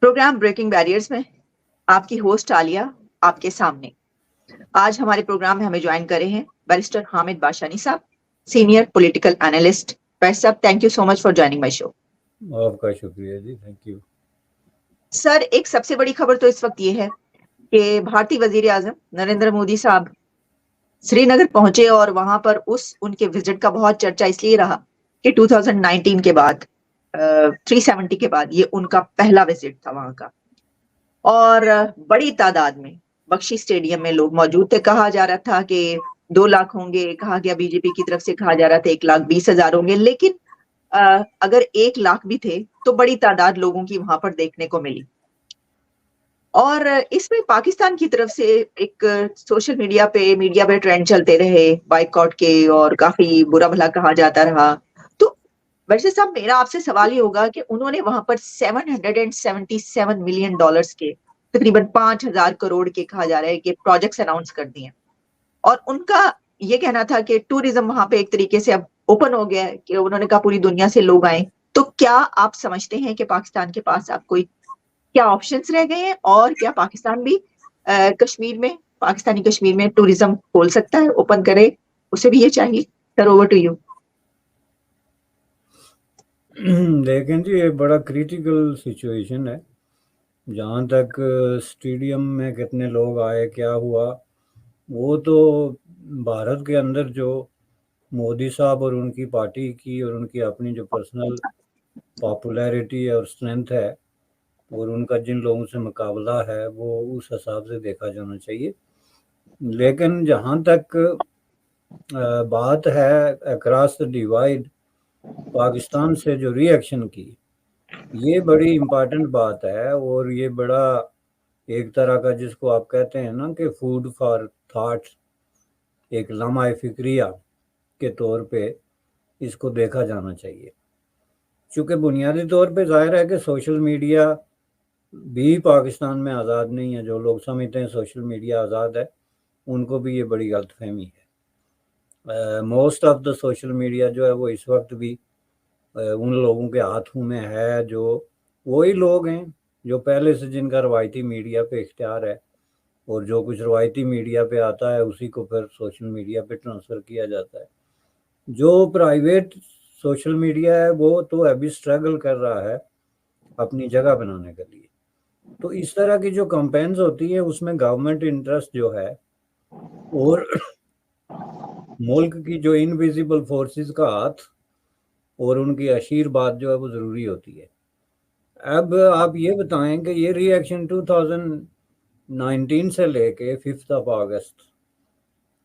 Programme breaking barriers میں آپ کی ہوسٹ عالیہ آپ کے سامنے. آج ہمارے پروگرام میں ہمیں جوائن کرے ہیں بیرسٹر حامد باشانی صاحب, سینئر پولیٹیکل اینالسٹ. بیرسٹر صاحب, thank you so much for joining my show. آپ کا شکریہ جی, تھینک یو. سر, ایک سب سے بڑی خبر تو اس وقت یہ ہے کہ بھارتی وزیر اعظم نریندر مودی صاحب سری نگر پہنچے, اور وہاں پر ان کے وزٹ کا بہت چرچا اس لیے رہا کہ 2019 کے بعد 370 کے بعد یہ ان کا پہلا وزٹ تھا وہاں کا, اور بڑی تعداد میں بخشی اسٹیڈیم میں لوگ موجود تھے. کہا جا رہا تھا کہ 2 لاکھ ہوں گے, کہا گیا بی جے پی کی طرف سے کہا جا رہا تھا 1,20,000 ہوں گے, لیکن اگر 1 لاکھ بھی تھے تو بڑی تعداد لوگوں کی وہاں پر دیکھنے کو ملی. اور اس میں پاکستان کی طرف سے ایک سوشل میڈیا پہ ٹرینڈ چلتے رہے بائیکاٹ کے, اور کافی برا بھلا کہا جاتا رہا. تو ویسے صاحب, میرا آپ سے سوال یہ ہوگا کہ انہوں نے وہاں پر $777 ملین کے تقریباً 5,000 کروڑ کے کہا جا رہا ہے کہ پروجیکٹس اناؤنس کر دیے, اور ان کا یہ کہنا تھا کہ ٹوریزم وہاں پہ ایک طریقے سے اب اوپن ہو گیا ہے, کہ انہوں نے کہا پوری دنیا سے لوگ آئیں. تو کیا آپ سمجھتے ہیں کہ پاکستان کے پاس اب کوئی کیا آپشنس رہ گئے ہیں, اور کیا پاکستان بھی پاکستانی کشمیر میں ٹوریزم کھول سکتا ہے, اوپن کرے؟ اسے بھی یہ چاہیے. سر, اوور ٹو یو. دیکھیں جی, یہ بڑا کریٹیکل سچویشن ہے. جہاں تک اسٹیڈیم میں کتنے لوگ آئے, کیا ہوا, وہ تو بھارت کے اندر جو مودی صاحب اور ان کی پارٹی کی اور ان کی اپنی جو پرسنل پاپولیرٹی اور اسٹرینتھ ہے, اور ان کا جن لوگوں سے مقابلہ ہے, وہ اس حساب سے دیکھا جانا چاہیے. لیکن جہاں تک بات ہے اکراس ڈیوائڈ پاکستان سے جو ری ایکشن کی, یہ بڑی امپارٹنٹ بات ہے. اور یہ بڑا ایک طرح کا, جس کو آپ کہتے ہیں نا کہ فوڈ فار تھاٹ, ایک لمحہ فکریہ کے طور پہ اس کو دیکھا جانا چاہیے. چونکہ بنیادی طور پہ ظاہر ہے کہ سوشل میڈیا بھی پاکستان میں آزاد نہیں ہے. جو لوگ سمجھتے ہیں سوشل میڈیا آزاد ہے, ان کو بھی یہ بڑی غلط فہمی ہے. Most of the social media جو ہے وہ اس وقت بھی ان لوگوں کے ہاتھوں میں ہے, جو وہی لوگ ہیں جو پہلے سے جن کا روایتی میڈیا پہ اختیار ہے, اور جو کچھ روایتی میڈیا پہ آتا ہے اسی کو پھر سوشل میڈیا پہ ٹرانسفر کیا جاتا ہے. جو پرائیویٹ سوشل میڈیا ہے وہ تو ابھی اسٹرگل کر رہا ہے اپنی جگہ بنانے کے لیے. تو اس طرح کی جو کمپینز ہوتی ہیں اس میں گورنمنٹ انٹرسٹ جو ہے اور ملک کی جو انویزیبل فورسز کا ہاتھ اور ان کی اشیر بات جو ہے وہ ضروری ہوتی ہے. اب آپ یہ بتائیں کہ یہ ری ایکشن 2019 سے لے کے 5 اگست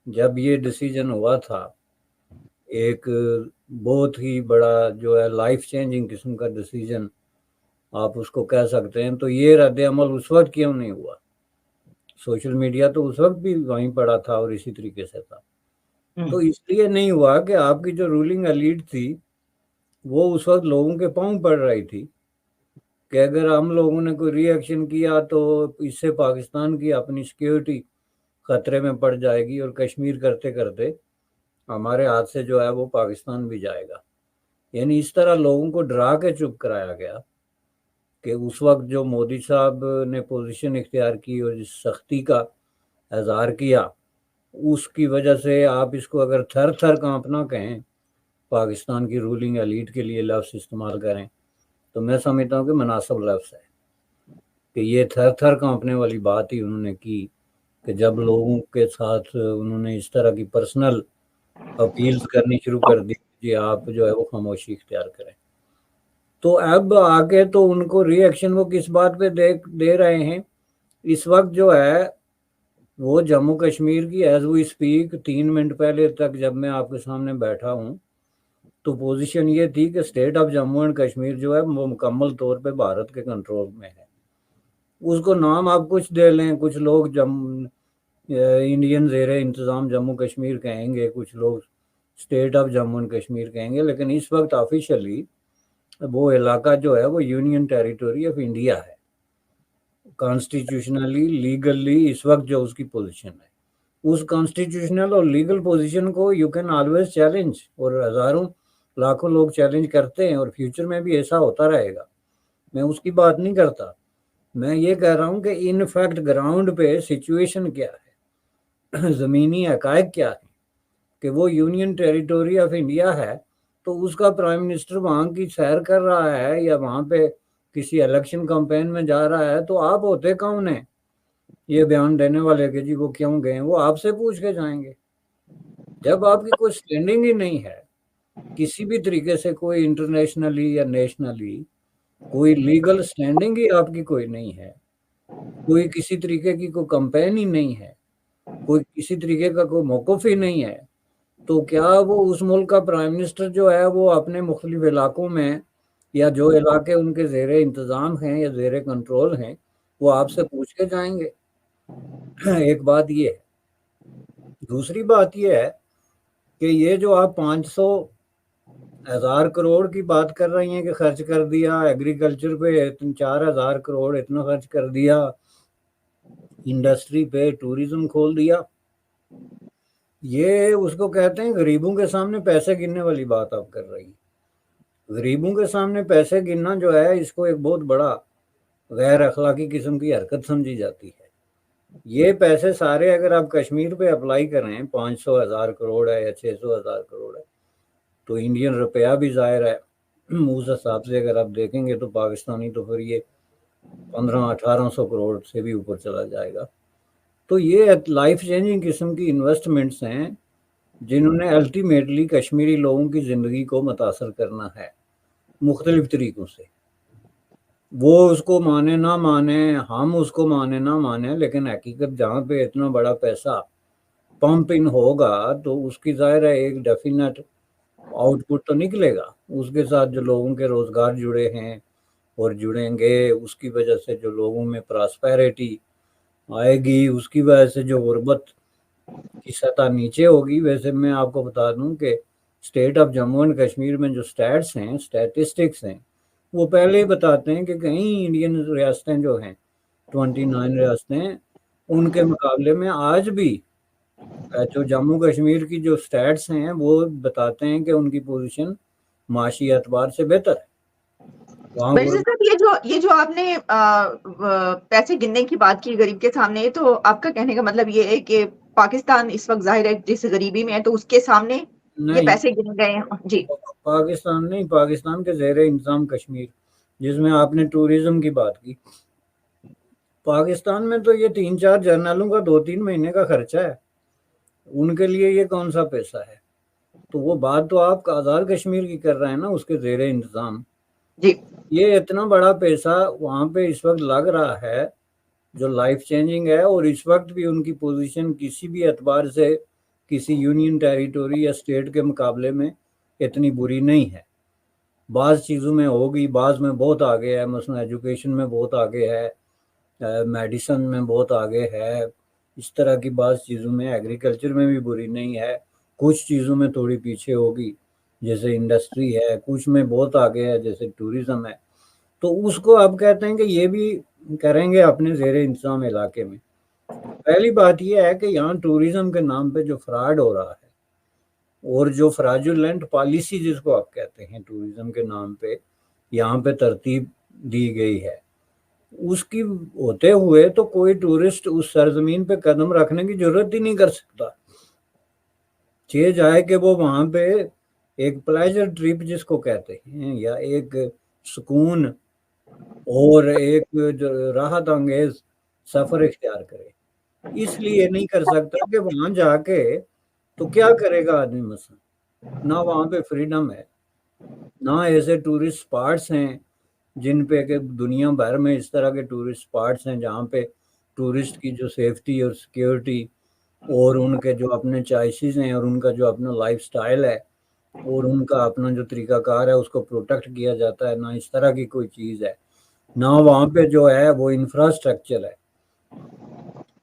جب یہ ڈیسیجن ہوا تھا, ایک بہت ہی بڑا جو ہے لائف چینجنگ قسم کا ڈیسیجن آپ اس کو کہہ سکتے ہیں, تو یہ رد عمل اس وقت کیوں نہیں ہوا؟ سوشل میڈیا تو اس وقت بھی وہیں پڑا تھا اور اسی طریقے سے تھا. تو اس لیے نہیں ہوا کہ آپ کی جو رولنگ ایلیٹ تھی وہ اس وقت لوگوں کے پاؤں پڑ رہی تھی کہ اگر ہم لوگوں نے کوئی ری ایکشن کیا تو اس سے پاکستان کی اپنی سیکیورٹی خطرے میں پڑ جائے گی, اور کشمیر کرتے کرتے ہمارے ہاتھ سے جو ہے وہ پاکستان بھی جائے گا. یعنی اس طرح لوگوں کو ڈرا کے چپ کرایا گیا کہ اس وقت جو مودی صاحب نے پوزیشن اختیار کی اور جس سختی کا اظہار کیا, اس کی وجہ سے آپ اس کو اگر تھر تھر کانپنا کہیں, پاکستان کی رولنگ ایلیٹ کے لیے لفظ استعمال کریں, تو میں سمجھتا ہوں کہ مناسب لفظ ہے کہ یہ تھر تھر کانپنے والی بات ہی انہوں نے کی کہ جب لوگوں کے ساتھ انہوں نے اس طرح کی پرسنل اپیلز کرنی شروع کر دی کہ آپ جو ہے وہ خاموشی اختیار کریں. تو اب آگے تو ان کو ری ایکشن وہ کس بات پہ دے رہے ہیں اس وقت جو ہے وہ جموں کشمیر کی, ایز وی اسپیک 3 منٹ پہلے تک جب میں آپ کے سامنے بیٹھا ہوں تو پوزیشن یہ تھی کہ state of Jammu and Kashmir جو ہے وہ مکمل طور پہ بھارت کے کنٹرول میں ہے. اس کو نام آپ کچھ دے لیں, کچھ لوگ انڈین زیر انتظام جموں کشمیر کہیں گے, کچھ لوگ state of Jammu and Kashmir کہیں گے, لیکن اس وقت آفیشلی وہ علاقہ جو ہے وہ یونین ٹیریٹوری آف انڈیا ہے. کانسٹیٹیوشنلی لیگلی اس وقت جو اس کی پوزیشن ہے, اس کانسٹیٹیوشنل اور لیگل پوزیشن کو یو کین آلویز چیلنج, اور ہزاروں لاکھوں لوگ چیلنج کرتے ہیں, اور فیوچر میں بھی ایسا ہوتا رہے گا. میں اس کی بات نہیں کرتا, میں یہ کہہ رہا ہوں کہ ان فیکٹ گراؤنڈ پہ سچویشن کیا ہے، زمینی حقائق کیا ہے کہ وہ یونین ٹیریٹوری آف انڈیا ہے تو اس کا پرائم منسٹر وہاں کی سیر کر رہا ہے یا وہاں پہ کسی الیکشن کمپین میں جا رہا ہے تو آپ ہوتے کون ہیں یہ بیان دینے والے کہ جی وہ کیوں گئے، وہ آپ سے پوچھ کے جائیں گے۔ جب آپ کی کوئی سٹینڈنگ ہی نہیں ہے کسی بھی طریقے سے، کوئی انٹرنیشنلی یا نیشنلی کوئی لیگل سٹینڈنگ ہی آپ کی کوئی نہیں ہے، کوئی کسی طریقے کی کوئی کمپین ہی نہیں ہے، کوئی کسی طریقے کا کوئی موقف ہی نہیں ہے، تو کیا وہ اس ملک کا پرائم منسٹر جو ہے وہ اپنے مختلف علاقوں میں یا جو علاقے ان کے زیر انتظام ہیں یا زیر کنٹرول ہیں وہ آپ سے پوچھ کے جائیں گے؟ ایک بات یہ ہے۔ دوسری بات یہ ہے کہ یہ جو آپ 500,000 کروڑ کی بات کر رہی ہیں کہ خرچ کر دیا ایگریکلچر پہ، 4,000 کروڑ اتنا خرچ کر دیا، انڈسٹری پہ، ٹوریزم کھول دیا، یہ اس کو کہتے ہیں غریبوں کے سامنے پیسے گننے والی بات آپ کر رہی ہیں۔ غریبوں کے سامنے پیسے گننا جو ہے اس کو ایک بہت بڑا غیر اخلاقی قسم کی حرکت سمجھی جاتی ہے۔ یہ پیسے سارے اگر آپ کشمیر پہ اپلائی کریں، 500,000 کروڑ ہے یا 600,000 کروڑ ہے، تو انڈین روپیہ بھی ظاہر ہے اس حساب سے اگر آپ دیکھیں گے تو پاکستانی تو پھر یہ 1500-1800 کروڑ سے بھی اوپر چلا جائے گا۔ تو یہ لائف چینجنگ قسم کی انویسٹمنٹس ہیں جنہوں نے الٹیمیٹلی کشمیری لوگوں کی زندگی کو متاثر کرنا ہے مختلف طریقوں سے۔ وہ اس کو مانے نہ مانے، ہم اس کو مانے نہ مانے، لیکن حقیقت جہاں پہ اتنا بڑا پیسہ پمپ ان ہوگا تو اس کی ظاہر ہے ایک ڈیفینیٹ آؤٹ پٹ تو نکلے گا، اس کے ساتھ جو لوگوں کے روزگار جڑے ہیں اور جڑیں گے، اس کی وجہ سے جو لوگوں میں پراسپیریٹی آئے گی، اس کی وجہ سے جو غربت کی سطح نیچے ہوگی۔ ویسے میں آپ کو بتا دوں کہ state of Jammu and Kashmir میں جو اسٹیٹس ہیں، اسٹیٹسٹکس ہیں، وہ پہلے ہی بتاتے ہیں کہ کہیں انڈین ریاستیں جو ہیں 29 ریاستیں، ان کے مقابلے میں آج بھی جو جموں کشمیر کی جو اسٹیٹس ہیں وہ بتاتے ہیں کہ ان کی پوزیشن معاشی اعتبار سے بہتر ہے۔ وہاں مرزا صاحب، یہ جو آپ نے پیسے گننے کی بات کی غریب کے سامنے، تو آپ کا کہنے کا مطلب یہ ہے کہ پاکستان اس وقت ظاہر ہے جس غریبی میں ہے تو اس کے سامنے یہ نہیں، پیسے گنے گئے ہیں؟ جی، پاکستان نہیں، پاکستان کے زیر انتظام کشمیر، جس میں آپ نے ٹوریزم کی بات کی، پاکستان میں تو یہ 3-4 جرنلوں کا 2-3 مہینے کا خرچہ ہے، ان کے لیے یہ کون سا پیسہ ہے؟ تو وہ بات تو آپ آزاد کشمیر کی کر رہے ہیں نا، اس کے زیر انتظام۔ جی، یہ اتنا بڑا پیسہ وہاں پہ اس وقت لگ رہا ہے جو لائف چینجنگ ہے، اور اس وقت بھی ان کی پوزیشن کسی بھی اعتبار سے کسی یونین ٹیریٹوری یا اسٹیٹ کے مقابلے میں اتنی بری نہیں ہے۔ بعض چیزوں میں ہوگی، بعض میں بہت آگے ہے، مثلا ایجوکیشن میں بہت آگے ہے، میڈیسن میں بہت آگے ہے، اس طرح کی بعض چیزوں میں، ایگریکلچر میں بھی بری نہیں ہے، کچھ چیزوں میں تھوڑی پیچھے ہوگی جیسے انڈسٹری ہے، کچھ میں بہت آگے ہے جیسے ٹوریزم ہے۔ تو اس کو آپ کہتے ہیں کہ یہ بھی کریں گے اپنے زیر انتظام علاقے میں۔ پہلی بات یہ ہے کہ یہاں ٹوریزم کے نام پہ جو فراڈ ہو رہا ہے اور جو فراجولنٹ پالیسی جس کو آپ کہتے ہیں ٹوریزم کے نام پہ یہاں پہ ترتیب دی گئی ہے، اس کی ہوتے ہوئے تو کوئی ٹورسٹ اس سرزمین پہ قدم رکھنے کی ضرورت ہی نہیں کر سکتا، چاہے جائے کہ وہ وہاں پہ ایک پلیجر ٹرپ جس کو کہتے ہیں یا ایک سکون اور ایک راحت انگیز سفر اختیار کرے۔ اس لیے نہیں کر سکتا کہ وہاں جا کے تو کیا کرے گا آدمی، مثلا نہ وہاں پہ فریڈم ہے، نہ ایسے ٹورسٹ سپاٹس ہیں جن پہ کہ دنیا بھر میں اس طرح کے ٹورسٹ سپاٹس ہیں جہاں پہ ٹورسٹ کی جو سیفٹی اور سیکیورٹی اور ان کے جو اپنے چوائسیز ہیں اور ان کا جو اپنا لائف سٹائل ہے اور ان کا اپنا جو طریقہ کار ہے اس کو پروٹیکٹ کیا جاتا ہے، نہ اس طرح کی کوئی چیز ہے، نہ وہاں پہ جو ہے وہ انفراسٹرکچر ہے،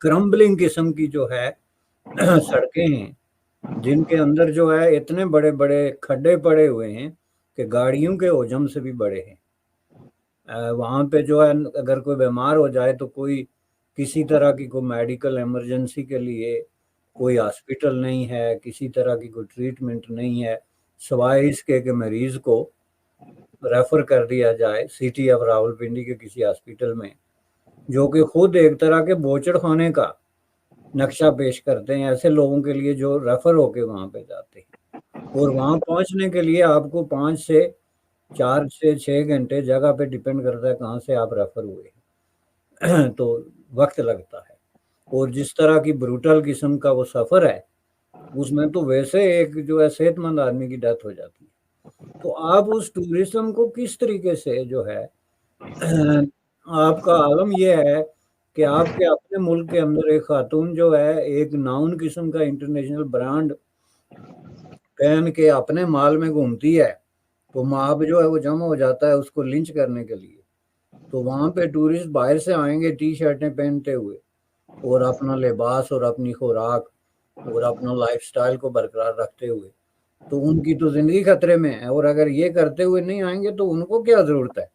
کرمبلنگ قسم کی جو ہے سڑکیں ہیں جن کے اندر جو ہے اتنے بڑے بڑے کھڈے پڑے ہوئے ہیں کہ گاڑیوں کے حجم سے بھی بڑے ہیں۔ وہاں پہ جو ہے اگر کوئی بیمار ہو جائے تو کوئی کسی طرح کی کوئی میڈیکل ایمرجنسی کے لیے کوئی ہاسپٹل نہیں ہے، کسی طرح کی کوئی ٹریٹمنٹ نہیں ہے، سوائے اس کے کہ مریض کو ریفر کر دیا جائے سٹی آف راولپنڈی کے کسی ہاسپٹل میں، جو کہ خود ایک طرح کے بوچڑ خانے کا نقشہ پیش کرتے ہیں ایسے لوگوں کے لیے جو ریفر ہو کے وہاں پہ جاتے ہیں، اور وہاں پہنچنے کے لیے آپ کو 4 سے 6 گھنٹے، جگہ پہ ڈیپینڈ کرتا ہے کہاں سے آپ ریفر ہوئے تو وقت لگتا ہے۔ اور جس طرح کی بروٹل قسم کا وہ سفر ہے، اس میں تو ویسے ایک جو ہے صحت مند آدمی کی ڈیتھ ہو جاتی ہے۔ تو آپ اس ٹورزم کو کس طریقے سے جو ہے آپ کا عالم یہ ہے کہ آپ کے اپنے ملک کے اندر ایک خاتون جو ہے ایک ناؤن قسم کا انٹرنیشنل برانڈ پہن کے اپنے مال میں گھومتی ہے، تو موب جو ہے وہ جمع ہو جاتا ہے اس کو لنچ کرنے کے لیے۔ تو وہاں پہ ٹورسٹ باہر سے آئیں گے ٹی شرٹیں پہنتے ہوئے اور اپنا لباس اور اپنی خوراک اور اپنا لائف سٹائل کو برقرار رکھتے ہوئے، تو ان کی تو زندگی خطرے میں ہے۔ اور اگر یہ کرتے ہوئے نہیں آئیں گے تو ان کو کیا ضرورت ہے؟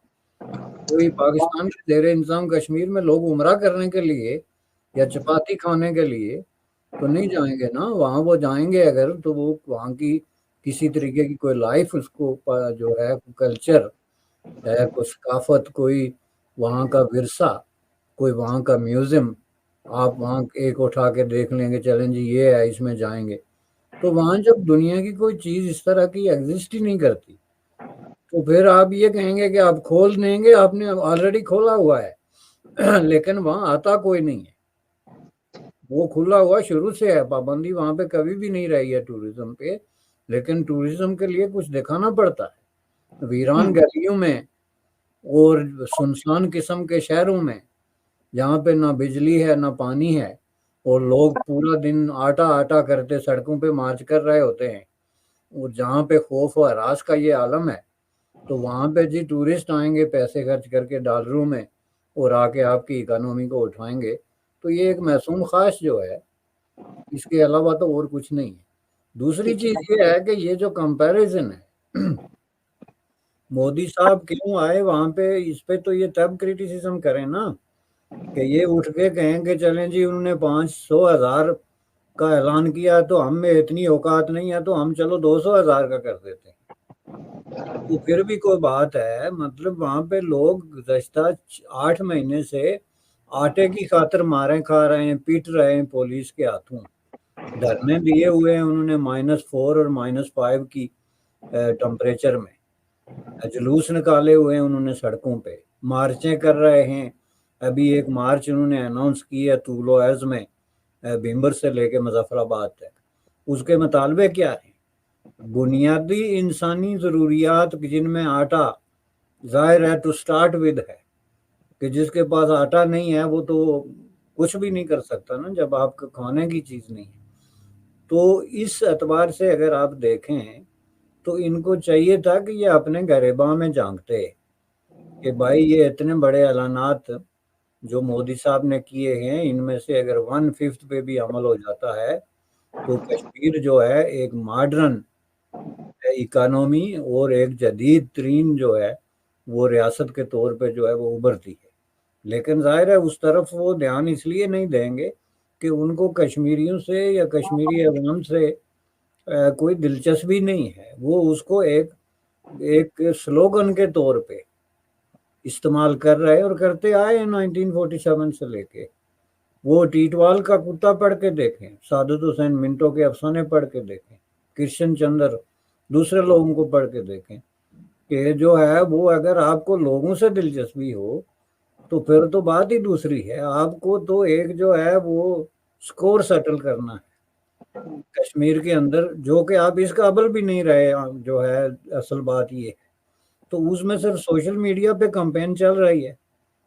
کوئی پاکستان کے زیر انتظام کشمیر میں لوگ عمرہ کرنے کے لیے یا چپاتی کھانے کے لیے تو نہیں جائیں گے نا، وہاں وہ جائیں گے اگر تو وہ وہاں کی کسی طریقے کی کوئی لائف اس کو جو ہے کلچر ہے، کوئی ثقافت، کوئی وہاں کا ورثہ، کوئی وہاں کا میوزیم آپ وہاں ایک اٹھا کے دیکھ لیں گے، چلیں جی یہ ہے اس میں جائیں گے۔ تو وہاں جب دنیا کی کوئی چیز اس طرح کی ایگزسٹ ہی نہیں کرتی تو پھر آپ یہ کہیں گے کہ آپ کھول دیں گے، آپ نے آلریڈی کھولا ہوا ہے لیکن وہاں آتا کوئی نہیں ہے، وہ کھلا ہوا شروع سے ہے، پابندی وہاں پہ کبھی بھی نہیں رہی ہے ٹوریزم پہ، لیکن ٹوریزم کے لیے کچھ دکھانا پڑتا ہے۔ ویران گلیوں میں اور سنسان قسم کے شہروں میں جہاں پہ نہ بجلی ہے نہ پانی ہے اور لوگ پورا دن آٹا آٹا کرتے سڑکوں پہ مارچ کر رہے ہوتے ہیں، اور جہاں پہ خوف و ہراس کا یہ عالم ہے، تو وہاں پہ جی ٹورسٹ آئیں گے پیسے خرچ کر کے ڈالروں میں اور آ کے آپ کی اکانومی کو اٹھائیں گے، تو یہ ایک معصوم خواہش جو ہے، اس کے علاوہ تو اور کچھ نہیں ہے۔ دوسری چیز یہ ہے کہ یہ جو کمپیریزن ہے، مودی صاحب کیوں آئے وہاں پہ، اس پہ تو یہ تب کریٹیسزم کریں نا کہ یہ اٹھ کے کہیں کہ چلیں جی انہوں نے 500,000 کا اعلان کیا تو ہم میں اتنی اوقات نہیں ہے تو ہم چلو 200,000 کا کر دیتے ہیں، تو پھر بھی کوئی بات ہے۔ مطلب وہاں پہ لوگ گزشتہ 8 مہینے سے آٹے کی خاطر مارے کھا رہے ہیں، پیٹ رہے ہیں پولیس کے ہاتھوں، دھرنے دیے ہوئے ہیں انہوں نے -4 اور -5 کی ٹمپریچر میں، جلوس نکالے ہوئے ہیں انہوں نے سڑکوں پہ، مارچیں کر رہے ہیں۔ ابھی ایک مارچ انہوں نے اناؤنس کی ہے طول و عرض میں، بھیمبر سے لے کے مظفر آباد تک۔ اس کے مطالبے کیا ہیں؟ بنیادی انسانی ضروریات جن میں آٹا ظاہر ہے ٹو سٹارٹ ود ہے، کہ جس کے پاس آٹا نہیں ہے وہ تو کچھ بھی نہیں کر سکتا نا جب آپ کو کھانے کی چیز نہیں ہے۔ تو اس اعتبار سے اگر آپ دیکھیں تو ان کو چاہیے تھا کہ یہ اپنے گریباں میں جھانکتے کہ بھائی یہ اتنے بڑے اعلانات جو مودی صاحب نے کیے ہیں، ان میں سے اگر 1/5 پہ بھی عمل ہو جاتا ہے تو کشمیر جو ہے ایک ماڈرن اکانومی اور ایک جدید ترین جو ہے وہ ریاست کے طور پہ جو ہے وہ ابھرتی ہے۔ لیکن ظاہر ہے اس طرف وہ دھیان اس لیے نہیں دیں گے کہ ان کو کشمیریوں سے یا کشمیری عوام سے کوئی دلچسپی نہیں ہے، وہ اس کو ایک سلوگن کے طور پہ استعمال کر رہے اور کرتے آئے ہیں 1947 سے لے کے۔ وہ ٹیٹوال کا کتا پڑھ کے دیکھیں، سعادت حسین منٹو کے افسانے پڑھ کے دیکھیں، کرشن چندر دوسرے لوگوں کو پڑھ کے دیکھیں کہ جو ہے وہ اگر آپ کو لوگوں سے دلچسپی ہو تو پھر تو بات ہی دوسری ہے، آپ کو تو ایک جو ہے وہ سکور سیٹل کرنا ہے کشمیر کے اندر، جو کہ آپ اس قابل بھی نہیں رہے۔ جو ہے اصل بات یہ ہے تو اس میں صرف سوشل میڈیا پہ کمپین چل رہی ہے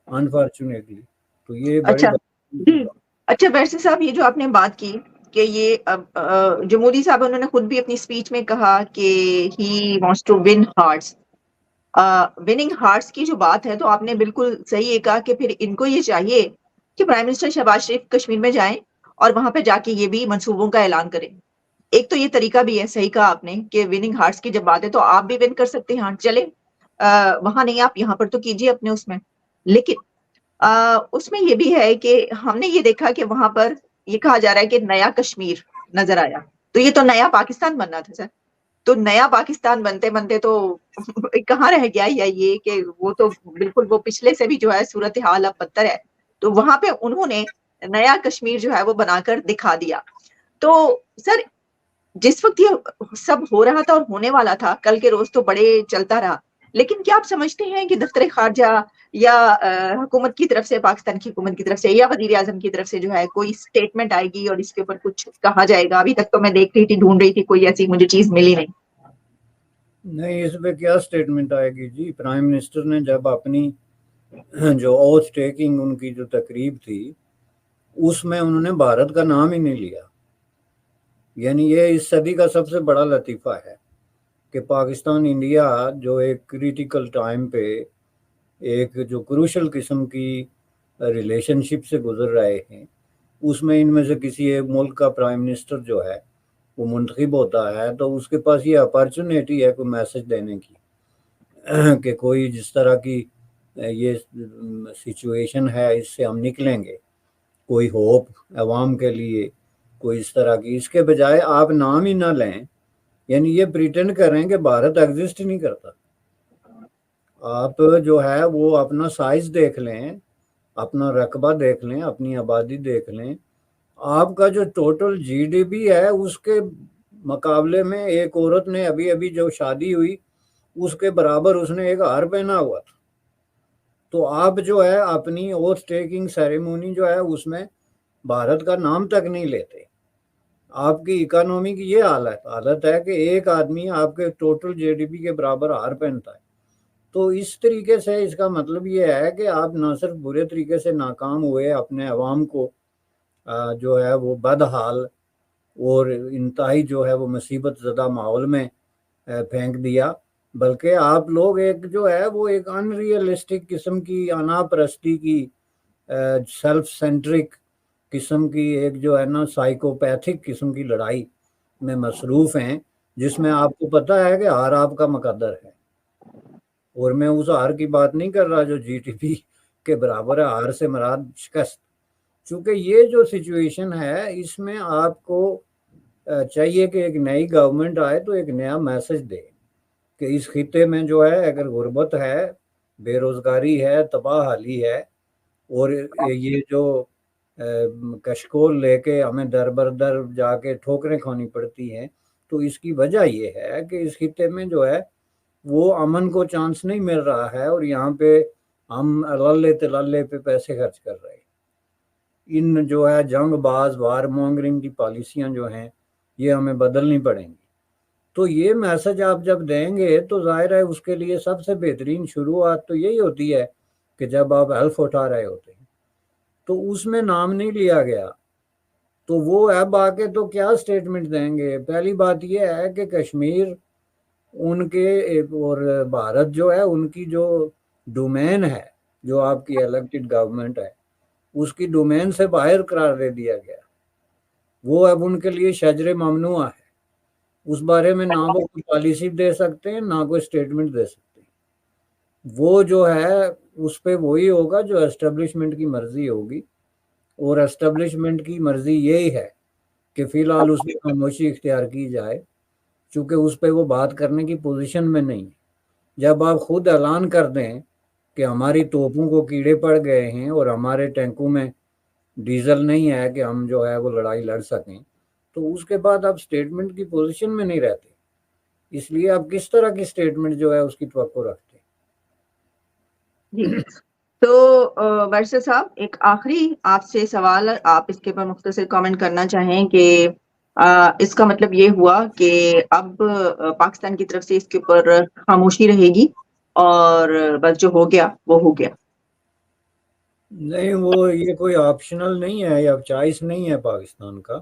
انفارچونیٹلی، تو یہ بڑی اچھا جی، اچھا ویسے صاحب یہ جو آپ نے بات کی کہ یہ جو مودی صاحب انہوں نے خود بھی اپنی اسپیچ میں کہا کہ he wants to win hearts, winning hearts کی جو بات ہے تو آپ نے بالکل صحیح یہ کہا کہ پھر ان کو یہ چاہیے کہ پرائم منسٹر شہباز شریف کشمیر میں جائیں اور وہاں پہ جا کے یہ بھی منصوبوں کا اعلان کریں۔ ایک تو یہ طریقہ بھی ہے، صحیح کہا آپ نے کہ وننگ ہارٹس کی جب بات ہے تو آپ بھی ون کر سکتے ہیں، چلیں وہاں نہیں آپ یہاں پر تو کیجیے اپنے اس میں۔ لیکن اس میں یہ بھی ہے کہ ہم نے یہ دیکھا کہ وہاں پر یہ کہا جا رہا ہے کہ نیا کشمیر نظر آیا، تو یہ تو نیا پاکستان بننا تھا سر، تو نیا پاکستان بنتے بنتے تو کہاں رہ گیا، یا یہ کہ وہ تو بالکل وہ پچھلے سے بھی جو ہے صورتحال اب بدتر ہے۔ تو وہاں پہ انہوں نے نیا کشمیر جو ہے وہ بنا کر دکھا دیا. تو سر جس وقت یہ سب ہو رہا تھا اور ہونے والا تھا، کل کے روز تو بڑے چلتا رہا، لیکن کیا آپ سمجھتے ہیں کہ دفتر خارجہ یا حکومت کی طرف سے، پاکستان کی حکومت کی طرف سے یا وزیر اعظم کی طرف سے جو ہے کوئی اسٹیٹمنٹ آئے گی اور اس کے اوپر کچھ کہا جائے گا؟ ابھی تک تو میں دیکھ رہی تھی، ڈھونڈ رہی تھی، کوئی ایسی مجھے چیز ملی نہیں. نہیں، اس پہ کیا اسٹیٹمنٹ آئے گی جی؟ پرائم منسٹر نے جب اپنی جو اوتھ ٹیکنگ ان کی جو تقریب تھی اس میں انہوں نے بھارت کا نام ہی نہیں لیا. یعنی یہ اس صدی کا سب سے بڑا لطیفہ ہے کہ پاکستان انڈیا جو ایک کریٹیکل ٹائم پہ ایک جو کروشل قسم کی ریلیشن شپ سے گزر رہے ہیں، اس میں ان میں سے کسی ایک ملک کا پرائم منسٹر جو ہے وہ منتخب ہوتا ہے تو اس کے پاس یہ اپارچونیٹی ہے کوئی میسج دینے کی کہ کوئی جس طرح کی یہ سچویشن ہے اس سے ہم نکلیں گے، کوئی ہوپ عوام کے لیے، کوئی اس طرح کی. اس کے بجائے آپ نام ہی نہ لیں، یعنی یہ پریٹینڈ کریں کہ بھارت ایگزسٹ نہیں کرتا. آپ جو ہے وہ اپنا سائز دیکھ لیں، اپنا رقبہ دیکھ لیں، اپنی آبادی دیکھ لیں. آپ کا جو ٹوٹل جی ڈی پی ہے اس کے مقابلے میں ایک عورت نے ابھی جو شادی ہوئی اس کے برابر اس نے ایک ہار پہنا ہوا تھا. تو آپ جو ہے اپنی اوتھ ٹیکنگ سیریمونی جو ہے اس میں بھارت کا نام تک نہیں لیتے. آپ کی اکانومی کی یہ حالت ہے کہ ایک آدمی آپ کے ٹوٹل جی ڈی پی کے برابر ہار پہنتا ہے. تو اس طریقے سے اس کا مطلب یہ ہے کہ آپ نہ صرف برے طریقے سے ناکام ہوئے، اپنے عوام کو جو ہے وہ بدحال اور انتہائی جو ہے وہ مصیبت زدہ ماحول میں پھینک دیا، بلکہ آپ لوگ ایک جو ہے وہ ایک ان ریئلسٹک قسم کی انا پرستی کی سیلف سینٹرک قسم کی ایک جو ہے نا سائیکوپیتھک قسم کی لڑائی میں مصروف ہیں، جس میں آپ کو پتہ ہے کہ ہار آپ کا مقدر ہے. اور میں اس ہار کی بات نہیں کر رہا جو جی ٹی پی کے برابر ہے، ہار سے مراد شکست. چونکہ یہ جو سچویشن ہے اس میں آپ کو چاہیے کہ ایک نئی گورنمنٹ آئے تو ایک نیا میسج دے کہ اس خطے میں جو ہے اگر غربت ہے، بے روزگاری ہے، تباہ حالی ہے، اور یہ جو کشکول لے کے ہمیں در بدر جا کے ٹھوکریں کھانی پڑتی ہیں، تو اس کی وجہ یہ ہے کہ اس خطے میں جو ہے وہ امن کو چانس نہیں مل رہا ہے، اور یہاں پہ ہم للے تللے پہ پیسے خرچ کر رہے ہیں. ان جو ہے جنگ باز وار مونگرنگ کی پالیسیاں جو ہیں یہ ہمیں بدلنی پڑیں گی. تو یہ میسج آپ جب دیں گے تو ظاہر ہے اس کے لیے سب سے بہترین شروعات تو یہی ہوتی ہے کہ جب آپ حلف اٹھا رہے ہوتے ہیں تو اس میں نام نہیں لیا گیا، تو وہ اب آ کے تو کیا سٹیٹمنٹ دیں گے؟ پہلی بات یہ ہے کہ کشمیر ان کے اور بھارت جو ہے ان کی جو ڈومین ہے، جو آپ کی الیکٹڈ گورنمنٹ ہے اس کی ڈومین سے باہر قرار دے دیا گیا. وہ اب ان کے لیے شجر ممنوع ہے. اس بارے میں نہ وہ کوئی پالیسی دے سکتے ہیں نہ کوئی سٹیٹمنٹ دے سکتے ہیں. وہ جو ہے اس پہ وہی ہوگا جو اسٹیبلشمنٹ کی مرضی ہوگی، اور اسٹیبلشمنٹ کی مرضی یہی ہے کہ فی الحال اس میں خاموشی اختیار کی جائے، چونکہ اس پہ وہ بات کرنے کی پوزیشن میں نہیں ہے. جب آپ خود اعلان کر دیں کہ ہماری توپوں کو کیڑے پڑ گئے ہیں اور ہمارے ٹینکوں میں ڈیزل نہیں ہے کہ ہم جو ہے وہ لڑائی لڑ سکیں، تو اس کے بعد آپ سٹیٹمنٹ کی پوزیشن میں نہیں رہتے. اس لیے آپ کس طرح کی سٹیٹمنٹ جو ہے اس کی توقع رکھتے ہیں. جی تو بارسٹر صاحب ایک آخری آپ سے سوال، آپ اس کے اوپر مختصر کامنٹ کرنا چاہیں کہ اس کا مطلب یہ ہوا کہ اب پاکستان کی طرف سے اس کے اوپر خاموشی رہے گی اور بس جو ہو گیا وہ ہو گیا؟ نہیں، وہ یہ کوئی آپشنل نہیں ہے یا چوائس نہیں ہے پاکستان کا.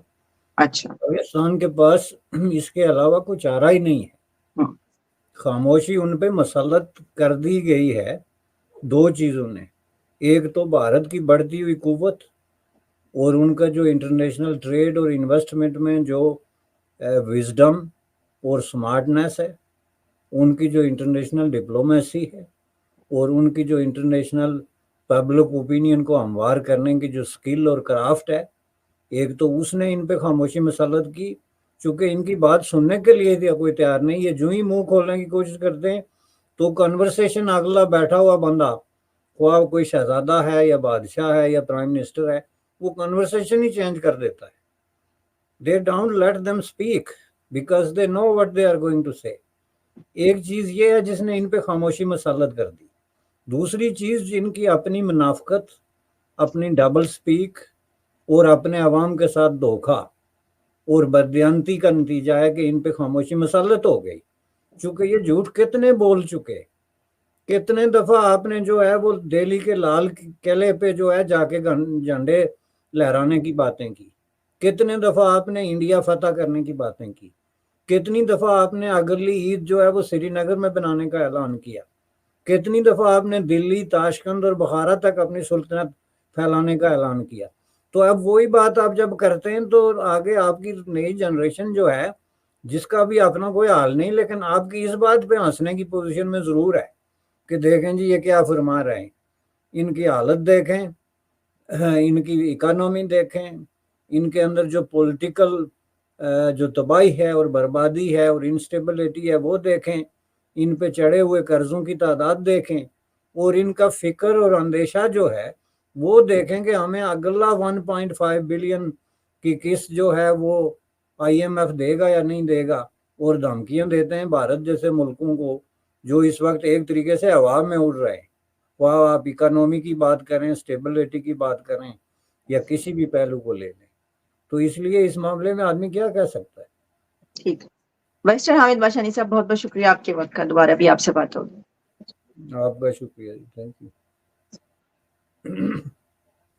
اچھا. پاکستان کے پاس اس کے علاوہ کچھ چارہ ہی نہیں ہے. خاموشی ان پہ مسلط کر دی گئی ہے دو چیزوں نے. ایک تو بھارت کی بڑھتی ہوئی قوت اور ان کا جو انٹرنیشنل ٹریڈ اور انویسٹمنٹ میں جو وزڈم اور سمارٹنیس ہے، ان کی جو انٹرنیشنل ڈپلومیسی ہے، اور ان کی جو انٹرنیشنل پبلک اوپینین کو ہموار کرنے کی جو سکل اور کرافٹ ہے، ایک تو اس نے ان پہ خاموشی مسلط کی، چونکہ ان کی بات سننے کے لیے کوئی تیار نہیں. یہ جو ہی منہ کھولنے کی کوشش کرتے ہیں تو کنورسیشن اگلا بیٹھا ہوا بندہ خواہ کوئی شہزادہ ہے یا بادشاہ ہے یا پرائم منسٹر ہے, وہ کنورسیشن ہی چینج کر دیتا ہے. They don't let them speak because they know what they are going to say. ایک چیز یہ ہے جس نے ان پہ خاموشی مسلط کر دی. دوسری چیز ان کی اپنی منافقت, اپنی ڈبل سپیک اور اپنے عوام کے ساتھ دھوکہ اور بددیانتی کا نتیجہ ہے کہ ان پہ خاموشی مسلط ہو گئی. چونکہ یہ جھوٹ کتنے بول چکے, کتنے دفعہ آپ نے جو ہے وہ دہلی کے لال قلعے پہ جو ہے جا کے جھنڈے لہرانے کی باتیں کی, کتنے دفعہ آپ نے انڈیا فتح کرنے کی باتیں کی, کتنی دفعہ آپ نے اگلی عید جو ہے وہ سری نگر میں بنانے کا اعلان کیا, کتنی دفعہ آپ نے دلی, تاشقند اور بخارا تک اپنی سلطنت پھیلانے کا اعلان کیا. تو اب وہی بات آپ جب کرتے ہیں تو آگے آپ کی نئی جنریشن جو ہے جس کا بھی اپنا کوئی حال نہیں, لیکن آپ کی اس بات پہ ہنسنے کی پوزیشن میں ضرور ہے کہ دیکھیں جی یہ کیا فرما رہے ہیں, ان کی حالت دیکھیں, ان کی اکانومی دیکھیں, ان کے اندر جو پولیٹیکل جو تباہی ہے اور بربادی ہے اور انسٹیبلٹی ہے وہ دیکھیں, ان پہ چڑھے ہوئے قرضوں کی تعداد دیکھیں, اور ان کا فکر اور اندیشہ جو ہے وہ دیکھیں کہ ہمیں اگلا 1.5 بلین کی قسط جو ہے وہ IMF دے گا یا نہیں دے گا, اور دھمکیاں دیتے ہیں بھارت جیسے ملکوں کو جو اس وقت ایک طریقے سے ہوا میں اڑ رہے ہیں. وہ آپ اکانومی کی بات کریں, اسٹیبلٹی کی بات کریں یا کسی بھی پہلو کو لے لیں, تو اس لیے اس معاملے میں آدمی کیا کہہ سکتا ہے. ٹھیک, ویسٹر حامد باشانی صاحب بہت بہت شکریہ آپ کے وقت کا, دوبارہ بھی آپ سے بات ہوگی. آپ کا شکریہ جی, تھینک یو.